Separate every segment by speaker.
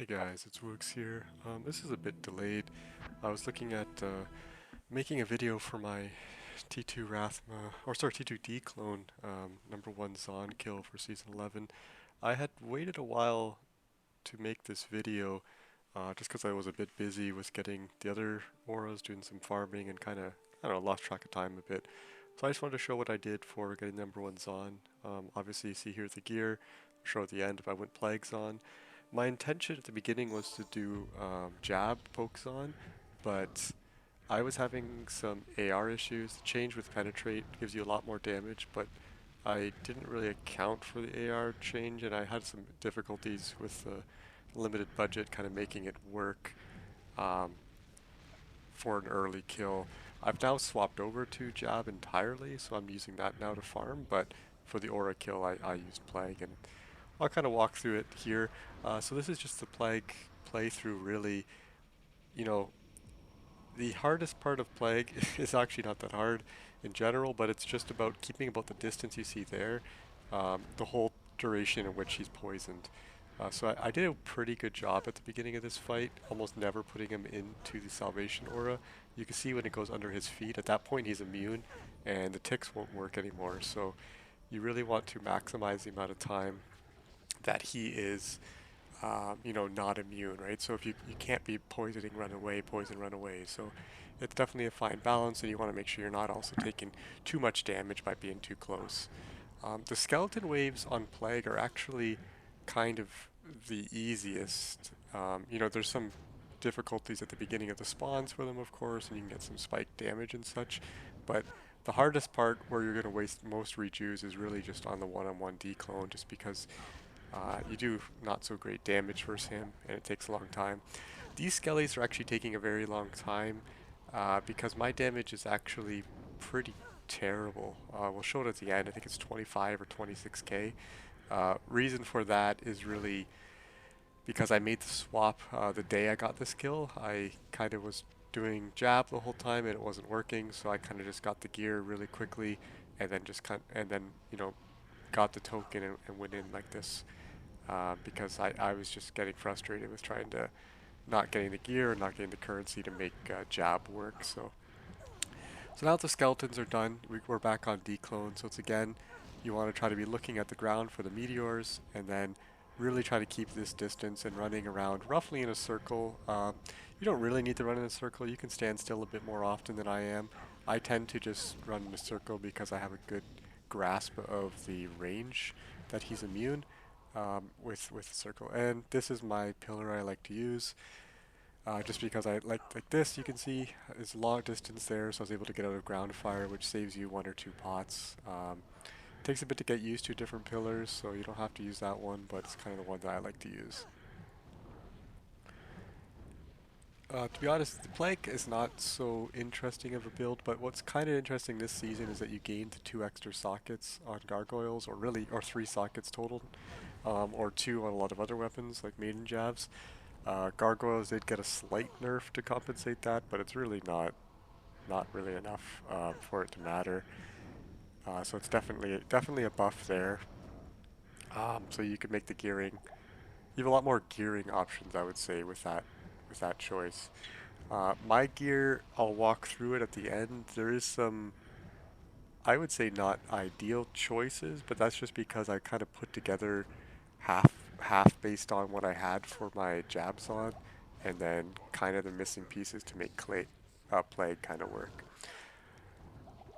Speaker 1: Hey guys, it's WooGs here. This is a bit delayed. I was looking at making a video for my T2 Rathma, or sorry, T2 Dclone #1 Zon kill for Season 11. I had waited a while to make this video just because I was a bit busy with getting the other auras, doing some farming, and kind of, I don't know, lost track of time a bit. So I just wanted to show what I did for getting #1 Zon. Obviously, you see here the gear. I'll show at the end if I went Plagues on. My intention at the beginning was to do jab pokes on, but I was having some AR issues. The change with penetrate gives you a lot more damage, but I didn't really account for the AR change, and I had some difficulties with the limited budget kind of making it work um, for an early kill. I've now swapped over to jab entirely, so I'm using that now to farm, but for the aura kill I used plague, and I'll kind of walk through it here. So this is just the plague playthrough really. You know, the hardest part of plague is actually not that hard in general, but it's just about keeping about the distance you see there, the whole duration in which he's poisoned. So I did a pretty good job at the beginning of this fight, almost never putting him into the salvation aura. You can see when it goes under his feet, at that point he's immune and the ticks won't work anymore. So you really want to maximize the amount of time that he is not immune, right? So if you can't be poisoning, run away, poison, run away. So it's definitely a fine balance, and you want to make sure you're not also taking too much damage by being too close. The skeleton waves on Plague are actually kind of the easiest. There's some difficulties at the beginning of the spawns for them, of course, and you can get some spike damage and such, but the hardest part where you're going to waste most rejues is really just on the one-on-one declone, just because you do not so great damage versus him, and it takes a long time. These skellies are actually taking a very long time because my damage is actually pretty terrible. We'll show it at the end. I think it's 25 or 26k. Reason for that is really because I made the swap the day I got the skill. I kind of was doing jab the whole time and it wasn't working, so I kind of just got the gear really quickly, and then got the token and went in like this. Because I was just getting frustrated with trying to not getting the gear and not getting the currency to make jab work. So now the skeletons are done, we're back on Dclone. So it's again, you want to try to be looking at the ground for the meteors, and then really try to keep this distance and running around roughly in a circle. You don't really need to run in a circle. You can stand still a bit more often than I am. I tend to just run in a circle because I have a good grasp of the range that he's immune with the circle. And this is my pillar I like to use. Just because I like this, you can see it's a long distance there, so I was able to get out of ground fire, which saves you 1 or 2 pots. Takes a bit to get used to different pillars, so you don't have to use that one, but it's kind of the one that I like to use. To be honest, the Plague is not so interesting of a build, but what's kind of interesting this season is that you gained 2 extra sockets on gargoyles, or 3 sockets total, or 2 on a lot of other weapons like maiden jabs. Gargoyles did get a slight nerf to compensate that, but it's really not really enough for it to matter. So it's definitely a buff there. So you could make the gearing. You have a lot more gearing options, I would say, with that choice. My gear, I'll walk through it at the end. There is some, I would say, not ideal choices, but that's just because I kind of put together half based on what I had for my jabs on, and then kind of the missing pieces to make plague kind of work.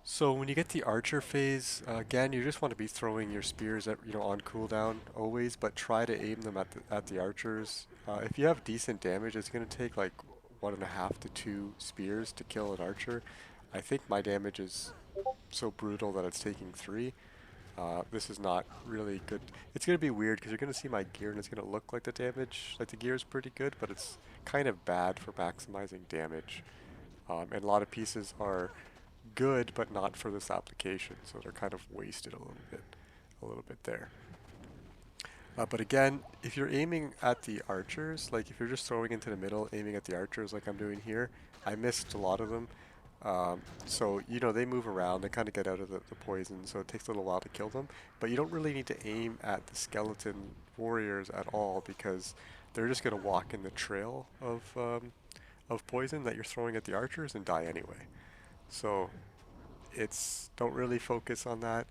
Speaker 1: So when you get the archer phase, again, you just want to be throwing your spears on cooldown always, but try to aim them at the archers. If you have decent damage, it's going to take like 1.5 to 2 spears to kill an archer. I think my damage is so brutal that it's taking 3. This is not really good. It's going to be weird because you're going to see my gear and it's going to look like the damage, like the gear is pretty good, but it's kind of bad for maximizing damage. And a lot of pieces are good, but not for this application, so they're kind of wasted a little bit there. But again, if you're aiming at the archers, like if you're just throwing into the middle, aiming at the archers like I'm doing here, I missed a lot of them. So, they move around, they kind of get out of the poison, so it takes a little while to kill them. But you don't really need to aim at the skeleton warriors at all, because they're just going to walk in the trail of poison that you're throwing at the archers and die anyway. So it's don't really focus on that.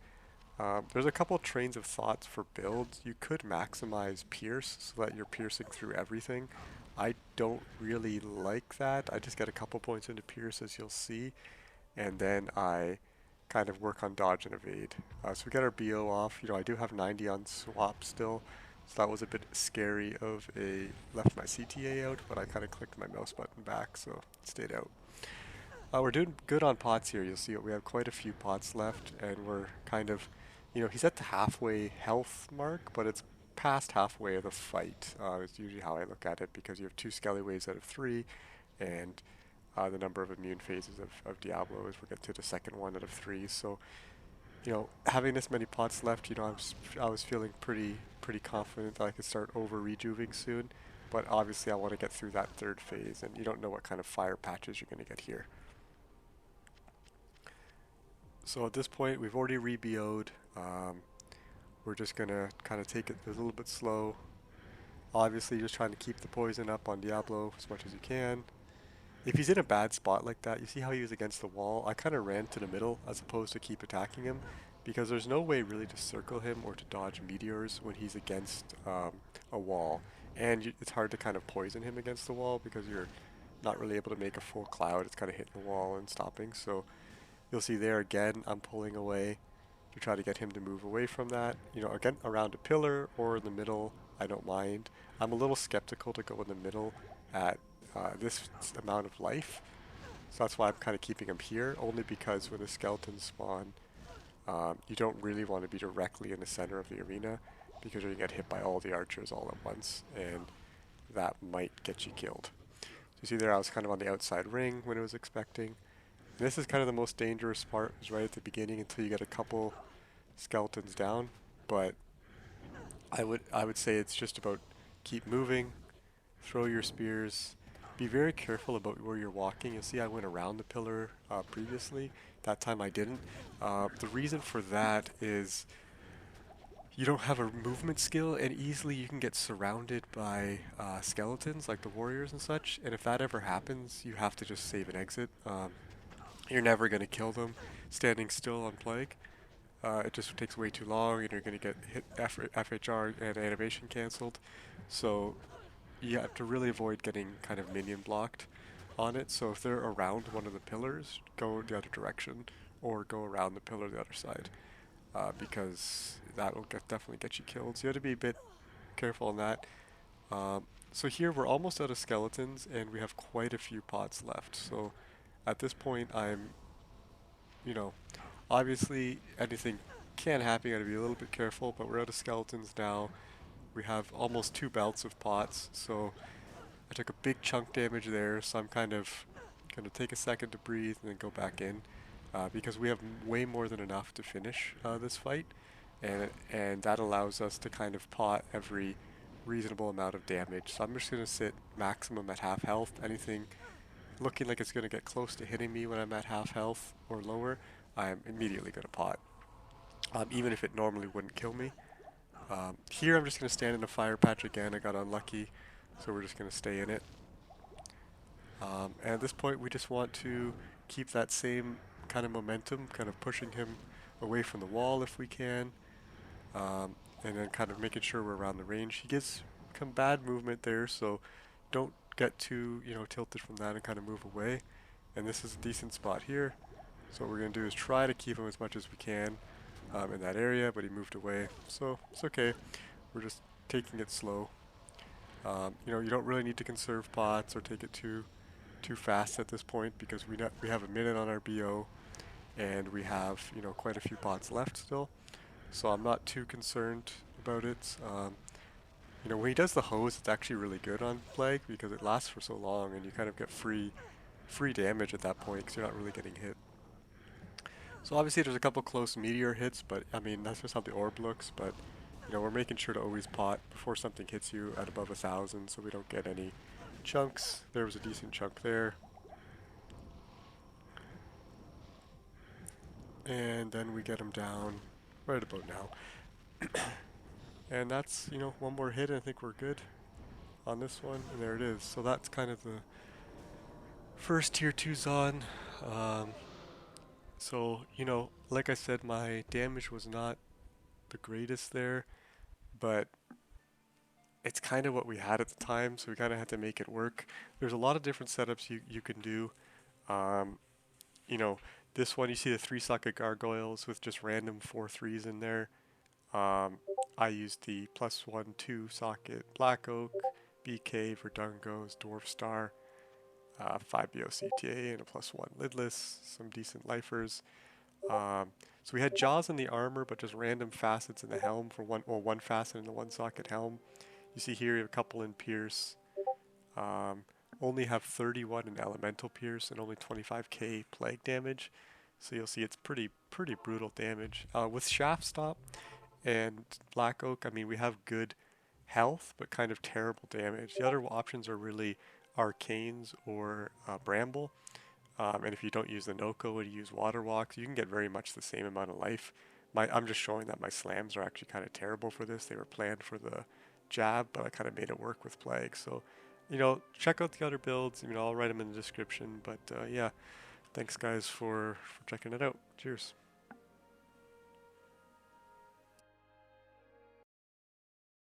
Speaker 1: There's a couple trains of thoughts for builds. You could maximize pierce so that you're piercing through everything. I don't really like that. I just get a couple points into pierce, as you'll see, and then I kind of work on dodge and evade. So we get our BO off. You know, I do have 90 on swap still, so that was a bit scary of a left my CTA out, but I kind of clicked my mouse button back, so it stayed out. We're doing good on pots here. You'll see we have quite a few pots left, and we're kind of, you know, he's at the halfway health mark, but it's past halfway of the fight. It's usually how I look at it, because you have 2 skelly waves out of 3, and the number of immune phases of Diablo as we get to the second one out of 3. So, you know, having this many pots left, you know, I was feeling pretty confident that I could start over rejuving soon. But obviously I want to get through that third phase, and you don't know what kind of fire patches you're going to get here. So at this point, we've already re-BO'd. We're just going to kind of take it a little bit slow. Obviously, just trying to keep the poison up on Diablo as much as you can. If he's in a bad spot like that, you see how he was against the wall? I kind of ran to the middle as opposed to keep attacking him, because there's no way really to circle him or to dodge meteors when he's against a wall. And it's hard to kind of poison him against the wall because you're not really able to make a full cloud. It's kind of hitting the wall and stopping. So you'll see there again, I'm pulling away to try to get him to move away from that. You know, again, around a pillar or in the middle, I don't mind. I'm a little skeptical to go in the middle at this amount of life. So that's why I'm kind of keeping him here, only because when the skeletons spawn, you don't really want to be directly in the center of the arena, because you're going to get hit by all the archers all at once, and that might get you killed. So you see there, I was kind of on the outside ring when it was expecting. This is kind of the most dangerous part, is right at the beginning until you get a couple skeletons down. But I would say it's just about keep moving, throw your spears, be very careful about where you're walking. You'll see I went around the pillar previously. That time I didn't. The reason for that is you don't have a movement skill, and easily you can get surrounded by skeletons like the warriors and such. And if that ever happens, you have to just save and exit. You're never going to kill them standing still on Plague. It just takes way too long, and you're going to get hit FHR and animation cancelled. So you have to really avoid getting kind of minion blocked on it. So if they're around one of the pillars, go the other direction, or go around the pillar the other side, because that will definitely get you killed. So you have to be a bit careful on that. So here we're almost out of skeletons, and we have quite a few pots left. So at this point, I'm, you know, obviously anything can happen. You got to be a little bit careful, but we're out of skeletons now. We have almost 2 belts of pots, so I took a big chunk damage there, so I'm kind of going to take a second to breathe and then go back in, because we have way more than enough to finish this fight, and that allows us to kind of pot every reasonable amount of damage. So I'm just going to sit maximum at half health. Anything looking like it's going to get close to hitting me when I'm at half health or lower, I'm immediately going to pot, even if it normally wouldn't kill me. Here I'm just going to stand in a fire patch again. I got unlucky, so we're just going to stay in it. And at this point we just want to keep that same kind of momentum, kind of pushing him away from the wall if we can, and then kind of making sure we're around the range. He gets some bad movement there, so don't get too, you know, tilted from that and kind of move away. And this is a decent spot here. So what we're going to do is try to keep him as much as we can in that area, but he moved away. So it's okay. We're just taking it slow. You know, you don't really need to conserve pots or take it too fast at this point, because we have a minute on our BO, and we have, you know, quite a few pots left still. So I'm not too concerned about it. You know, when he does the hose, it's actually really good on Plague, because it lasts for so long, and you kind of get free damage at that point, because you're not really getting hit. So obviously there's a couple close meteor hits, but I mean, that's just how the orb looks. But you know, we're making sure to always pot before something hits you at above 1,000, so we don't get any chunks. There was a decent chunk there. And then we get him down right about now. And that's, you know, one more hit and I think we're good. on this one, and there it is. So that's kind of the first tier 2 Zon. Um, so, you know, like I said, my damage was not the greatest there, but it's kind of what we had at the time, so we kind of had to make it work. There's a lot of different setups you can do. Um, you know, this one you see the 3-socket gargoyles with just random 4-3s in there. Um, I used the +1-2 socket Black Oak, BK, Verdungos, Dwarf Star, 5 BOCTA, and a +1 lidless, some decent lifers. So we had jaws in the armor, but just random facets in the helm for one facet in the 1-socket helm. You see here we have a couple in Pierce. Um, only have 31 in Elemental Pierce and only 25k plague damage. So you'll see it's pretty brutal damage. With Shaft Stop and Black Oak, I mean, we have good health, but kind of terrible damage. The other options are really Arcanes or Bramble. And if you don't use the Noko and you use Water Walks, you can get very much the same amount of life. I'm just showing that my slams are actually kind of terrible for this. They were planned for the jab, but I kind of made it work with Plague. So, you know, check out the other builds. You know, I'll write them in the description. But yeah, thanks guys for checking it out. Cheers.